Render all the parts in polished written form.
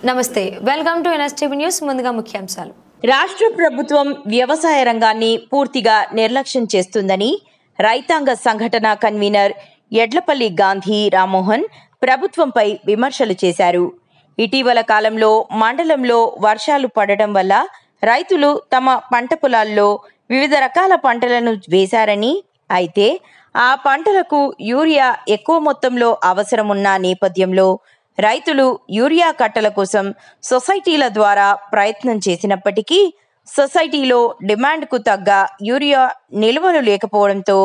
నమస్తే, welcome to NSTV news. ముందుగా ముఖ్యాంశాలు. రాష్ట్ర ప్రభుత్వం వ్యవసాయ రంగాన్ని పూర్తిగా నిర్లక్ష్యం చేస్తుందని రైతాంగ సంఘటన కన్వీనర్ ఎడ్లపల్లి గాంధీ రామ్మోహన్ ప్రభుత్వంపై విమర్శలు చేశారు. ఇటీవల కాలంలో మండలంలో వర్షాలు పడడం వల్ల రైతులు తమ పంట పొలాల్లో వివిధ రకాల పంటలను వేశారని, అయితే ఆ పంటలకు యూరియా ఎక్కువ మొత్తంలో అవసరమున్న నేపథ్యంలో రైతులు యూరియా కట్టల కోసం సొసైటీల ద్వారా ప్రయత్నం చేసినప్పటికీ సొసైటీలో డిమాండ్కు తగ్గ యూరియా నిల్వలు లేకపోవడంతో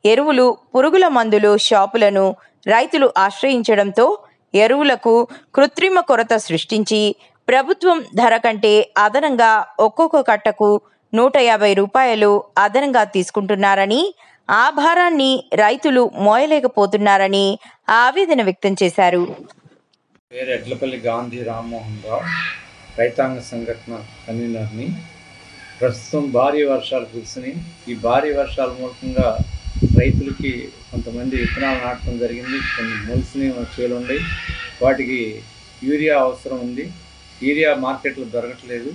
ఎరువులు, పురుగుల మందులు షాపులను రైతులు ఆశ్రయించడంతో ఎరువులకు కృత్రిమ కొరత సృష్టించి ప్రభుత్వం ధర కంటే అదనంగా ఒక్కొక్క కట్టకు 150 రూపాయలు అదనంగా తీసుకుంటున్నారని, ఆ భారాన్ని రైతులు మోయలేకపోతున్నారని ఆవేదన వ్యక్తం చేశారు. పేరు ఎడ్లపల్లి గాంధీ రామ్మోహన్ రావు, రైతాంగ సంఘటన కన్వీనర్ని. ప్రస్తుతం భారీ వర్షాలు కురిసినాయి. ఈ భారీ వర్షాల మూలకంగా రైతులకి కొంతమంది విత్తనాలు నాటడం జరిగింది. కొన్ని మొలిసిన చేలు ఉన్నాయి. వాటికి యూరియా అవసరం ఉంది. యూరియా మార్కెట్లో దొరకట్లేదు.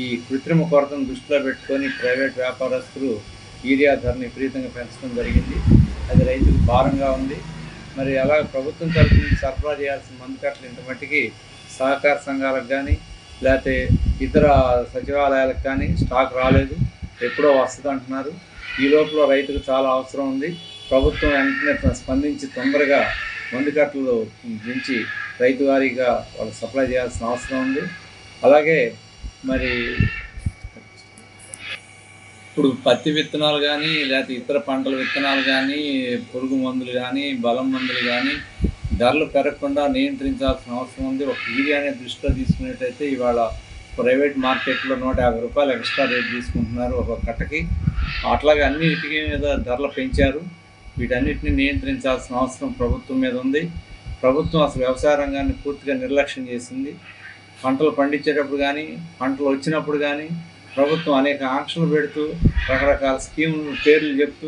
ఈ కృత్రిమ కొరతను దృష్టిలో పెట్టుకొని ప్రైవేట్ వ్యాపారస్తులు యూరియా ధరని విపరీతంగా పెంచడం జరిగింది. అది రైతులకు భారంగా ఉంది. మరి అలాగే ప్రభుత్వం తరఫు నుంచి సరఫరా చేయాల్సిన మందు కట్టలు ఇంత మట్టికి సహకార సంఘాలకు కానీ లేకపోతే ఇతర సచివాలయాలకు కానీ స్టాక్ రాలేదు. ఎప్పుడో వస్తుంది అంటున్నారు. ఈ లోపల రైతుకు చాలా అవసరం ఉంది. ప్రభుత్వం వెంటనే స్పందించి తొందరగా మందు కట్టలు పెంచి రైతు వారీగా వాళ్ళు సప్లై చేయాల్సిన అవసరం ఉంది. అలాగే మరి ఇప్పుడు పత్తి విత్తనాలు కానీ లేకపోతే ఇతర పంటల విత్తనాలు కానీ పురుగు మందులు కానీ బలం మందులు కానీ ధరలు పెరగకుండా నియంత్రించాల్సిన అవసరం ఉంది. ఒక యూరియానే దృష్టిలో తీసుకునేటైతే ఇవాళ ప్రైవేట్ మార్కెట్లో 150 రూపాయలు ఎక్స్ట్రా రేట్ తీసుకుంటున్నారు ఒక కట్టకి. అట్లాగే అన్నిటికీ మీద ధరలు పెంచారు. వీటన్నిటిని నియంత్రించాల్సిన అవసరం ప్రభుత్వం మీద ఉంది. ప్రభుత్వం అసలు వ్యవసాయ రంగాన్ని పూర్తిగా నిర్లక్ష్యం చేసింది. పంటలు పండించేటప్పుడు కానీ పంటలు వచ్చినప్పుడు కానీ ప్రభుత్వం అనేక ఆంక్షలు పెడుతూ రకరకాల స్కీములు పేర్లు చెప్తూ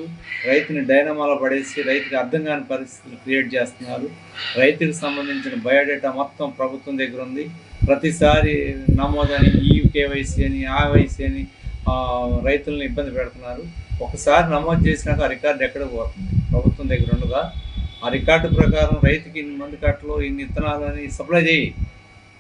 రైతుని డైనమాలో పడేసి రైతుకి అర్థం కాని పరిస్థితులు క్రియేట్ చేస్తున్నారు. రైతుకు సంబంధించిన బయోడేటా మొత్తం ప్రభుత్వం దగ్గర ఉంది. ప్రతిసారి నమోదని కేవైసీ అని వైసీ అని రైతులను ఇబ్బంది పెడుతున్నారు. ఒకసారి నమోదు చేసినాక ఆ రికార్డు ఎక్కడికి పోతుంది? ప్రభుత్వం దగ్గర ఉండగా ఆ రికార్డు ప్రకారం రైతుకి ఇన్ని మంది కట్టలు ఇన్ని విత్తనాలు అని సప్లై చేయి.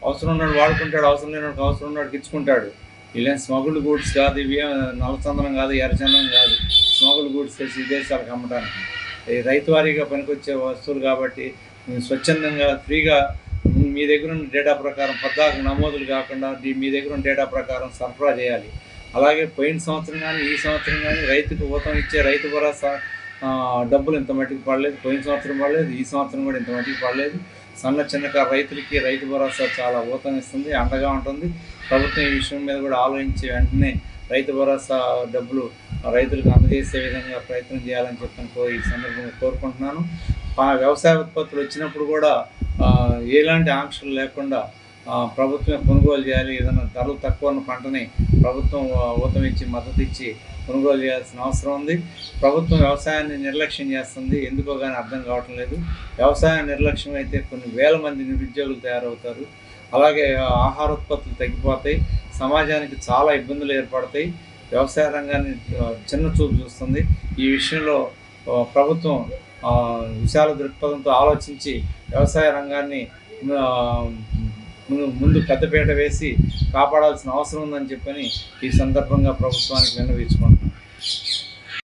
అవసరం ఉన్నాడు వాడుకుంటాడు, అవసరం లేనివాడికి అవసరం ఉన్నాడు ఇచ్చుకుంటాడు. ఇలాంటి స్మగుల్డ్ గూడ్స్ కాదు, ఇవి నల్లచందనం కాదు, ఎర్రచందనం కాదు. స్మగుల్డ్ గూడ్స్ తెచ్చి విదేశాలకు అమ్మటానికి రైతు వారీగా పనికొచ్చే వస్తువులు కాబట్టి స్వచ్ఛందంగా ఫ్రీగా మీ దగ్గర ఉన్న డేటా ప్రకారం 14 నమోదులు కాకుండా మీ దగ్గర ఉన్న డేటా ప్రకారం సరఫరా చేయాలి. అలాగే పోయిన సంవత్సరం కానీ ఈ సంవత్సరం కానీ రైతుకు ఊతం ఇచ్చే రైతు భరోసా డబ్బులు ఇంత మట్టికి పడలేదు. పోయిన సంవత్సరం పడలేదు, ఈ సంవత్సరం కూడా ఇంత మట్టికి పడలేదు. సన్న చిన్నకారు రైతులకి రైతు భరోసా చాలా ఊతం ఇస్తుంది, అండగా ఉంటుంది. ప్రభుత్వం ఈ విషయం మీద కూడా ఆలోచించి వెంటనే రైతు భరోసా డబ్బులు రైతులకు అందజేసే విధంగా ప్రయత్నం చేయాలని చెప్పని ఈ సందర్భంగా కోరుకుంటున్నాను. వ్యవసాయ ఉత్పత్తులు వచ్చినప్పుడు కూడా ఎలాంటి ఆంక్షలు లేకుండా ప్రభుత్వమే కొనుగోలు చేయాలి. ఏదైనా ధరలు తక్కువ ఉన్న పంటని ప్రభుత్వం ఊతం ఇచ్చి మద్దతు ఇచ్చి కొనుగోలు చేయాల్సిన అవసరం ఉంది. ప్రభుత్వం వ్యవసాయాన్ని నిర్లక్ష్యం చేస్తుంది. ఎందుకో కానీ అర్థం కావటం లేదు. వ్యవసాయ నిర్లక్ష్యం అయితే కొన్ని వేల మంది నిరుద్యోగులు తయారవుతారు. అలాగే ఆహార ఉత్పత్తులు తగ్గిపోతాయి. సమాజానికి చాలా ఇబ్బందులు ఏర్పడతాయి. వ్యవసాయ రంగాన్ని చిన్న చూపు చూస్తుంది. ఈ విషయంలో ప్రభుత్వం విశాల దృక్పథంతో ఆలోచించి వ్యవసాయ రంగాన్ని ముందు పెద్దపీట వేసి కాపాడాల్సిన అవసరం ఉందని చెప్పని ఈ సందర్భంగా ప్రభుత్వానికి విన్నవించుకుంటున్నాను.